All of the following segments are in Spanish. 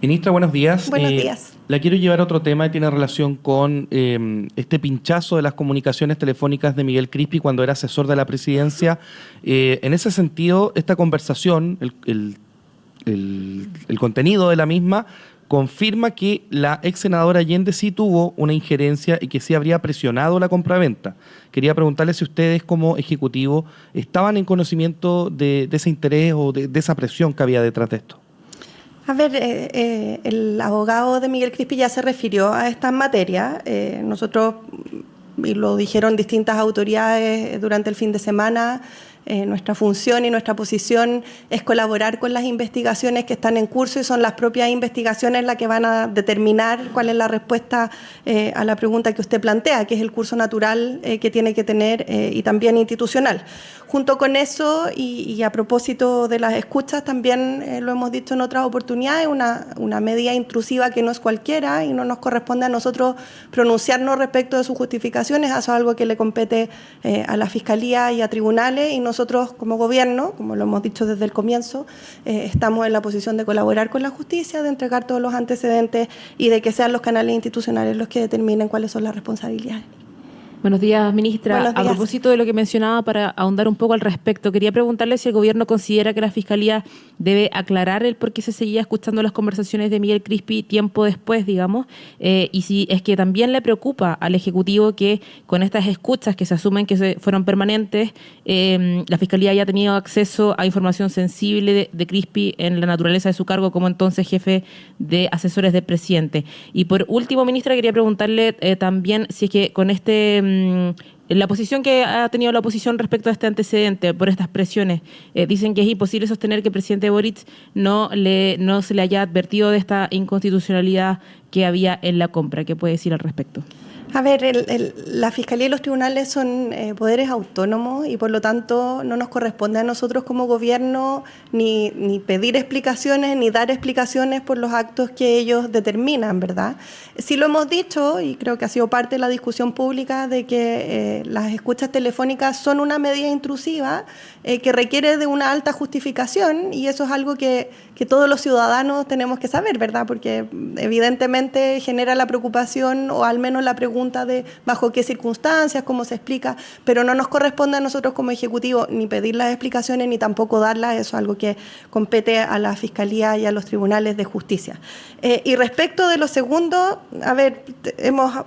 Ministra, buenos días. Buenos días. La quiero llevar a otro tema y tiene relación con este pinchazo de las comunicaciones telefónicas de Miguel Crispi cuando era asesor de la presidencia. En ese sentido, esta conversación, el contenido de la misma, confirma que la ex senadora Allende sí tuvo una injerencia y que sí habría presionado la compraventa. Quería preguntarle si ustedes como ejecutivo estaban en conocimiento de ese interés o de esa presión que había detrás de esto. A ver, el abogado de Miguel Crispi ya se refirió a esta materia. Nosotros, y lo dijeron distintas autoridades durante el fin de semana, nuestra función y nuestra posición es colaborar con las investigaciones que están en curso y son las propias investigaciones las que van a determinar cuál es la respuesta a la pregunta que usted plantea, que es el curso natural que tiene que tener y también institucional. Junto con eso, y a propósito de las escuchas, también lo hemos dicho en otras oportunidades, una medida intrusiva que no es cualquiera y no nos corresponde a nosotros pronunciarnos respecto de sus justificaciones. Eso es algo que le compete a la Fiscalía y a tribunales, y nosotros como gobierno, como lo hemos dicho desde el comienzo, estamos en la posición de colaborar con la justicia, de entregar todos los antecedentes y de que sean los canales institucionales los que determinen cuáles son las responsabilidades. Buenos días, ministra. Buenos días. A propósito de lo que mencionaba, para ahondar un poco al respecto, quería preguntarle si el gobierno considera que la Fiscalía debe aclarar el por qué se seguía escuchando las conversaciones de Miguel Crispi tiempo después, digamos, y si es que también le preocupa al Ejecutivo que con estas escuchas que se asumen que fueron permanentes, la Fiscalía haya tenido acceso a información sensible de Crispi en la naturaleza de su cargo como entonces jefe de asesores del presidente. Y por último, ministra, quería preguntarle también si es que con la posición que ha tenido la oposición respecto a este antecedente por estas presiones, dicen que es imposible sostener que el presidente Boric no se le haya advertido de esta inconstitucionalidad que había en la compra. ¿Qué puede decir al respecto? A ver, la Fiscalía y los tribunales son poderes autónomos y por lo tanto no nos corresponde a nosotros como gobierno ni pedir explicaciones ni dar explicaciones por los actos que ellos determinan, ¿verdad? Sí lo hemos dicho y creo que ha sido parte de la discusión pública de que las escuchas telefónicas son una medida intrusiva que requiere de una alta justificación, y eso es algo que todos los ciudadanos tenemos que saber, ¿verdad? Porque evidentemente genera la preocupación o al menos la pregunta de bajo qué circunstancias, cómo se explica, pero no nos corresponde a nosotros como Ejecutivo ni pedir las explicaciones ni tampoco darlas. Eso es algo que compete a la Fiscalía y a los tribunales de justicia. Y respecto de lo segundo, a ver, hemos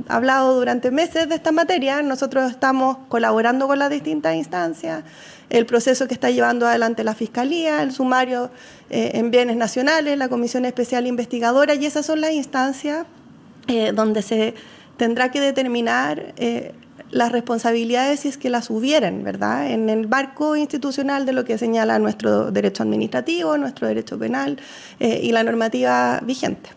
hablado durante meses de esta materia. Nosotros estamos colaborando con las distintas instancias, el proceso que está llevando adelante la Fiscalía, el sumario en bienes nacionales, la Comisión Especial Investigadora, y esas son las instancias donde se tendrá que determinar las responsabilidades si es que las hubieran, ¿verdad? En el marco institucional de lo que señala nuestro derecho administrativo, nuestro derecho penal y la normativa vigente.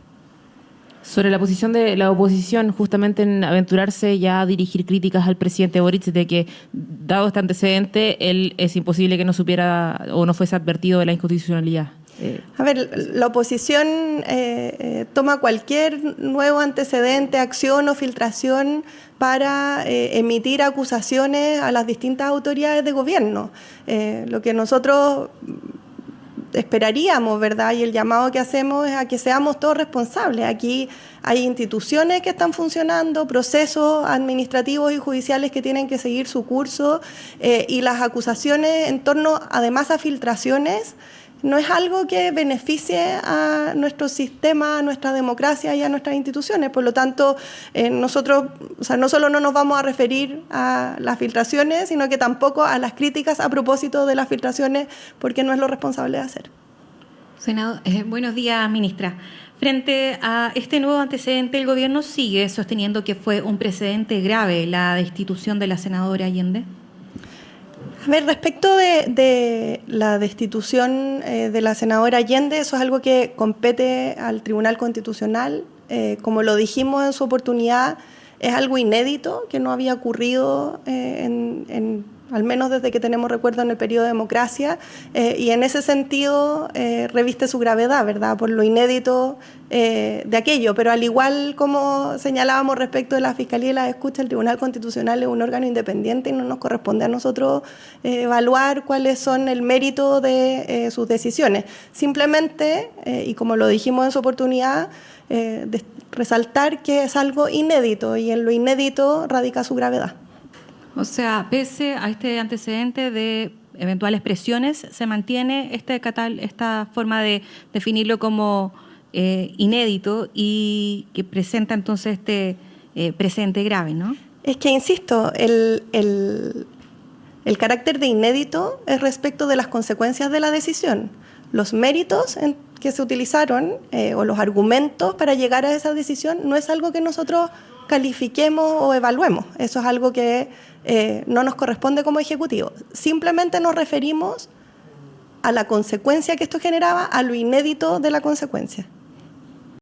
Sobre la posición de la oposición, justamente en aventurarse ya a dirigir críticas al presidente Boric de que, dado este antecedente, él es imposible que no supiera o no fuese advertido de la inconstitucionalidad. A ver, la oposición toma cualquier nuevo antecedente, acción o filtración para emitir acusaciones a las distintas autoridades de gobierno. Lo que nosotros esperaríamos, ¿verdad? Y el llamado que hacemos es a que seamos todos responsables. Aquí hay instituciones que están funcionando, procesos administrativos y judiciales que tienen que seguir su curso, y las acusaciones en torno, además, a filtraciones, no es algo que beneficie a nuestro sistema, a nuestra democracia y a nuestras instituciones. Por lo tanto, nosotros, no solo no nos vamos a referir a las filtraciones, sino que tampoco a las críticas a propósito de las filtraciones, porque no es lo responsable de hacer. Buenos días, ministra. Frente a este nuevo antecedente, el gobierno sigue sosteniendo que fue un precedente grave la destitución de la senadora Allende. A ver, respecto de la destitución de la senadora Allende, eso es algo que compete al Tribunal Constitucional. Como lo dijimos en su oportunidad, es algo inédito que no había ocurrido al menos desde que tenemos recuerdo en el periodo de democracia, y en ese sentido reviste su gravedad, ¿verdad?, por lo inédito de aquello. Pero al igual como señalábamos respecto de la Fiscalía y la escucha, el Tribunal Constitucional es un órgano independiente y no nos corresponde a nosotros evaluar cuáles son el mérito de sus decisiones. Simplemente, y como lo dijimos en su oportunidad, resaltar que es algo inédito y en lo inédito radica su gravedad. O sea, pese a este antecedente de eventuales presiones, se mantiene esta forma de definirlo como inédito y que presenta entonces este precedente grave, ¿no? Es que, insisto, el carácter de inédito es respecto de las consecuencias de la decisión. Los méritos que se utilizaron o los argumentos para llegar a esa decisión no es algo que nosotros califiquemos o evaluemos. Eso es algo que no nos corresponde como Ejecutivo. Simplemente nos referimos a la consecuencia que esto generaba, a lo inédito de la consecuencia.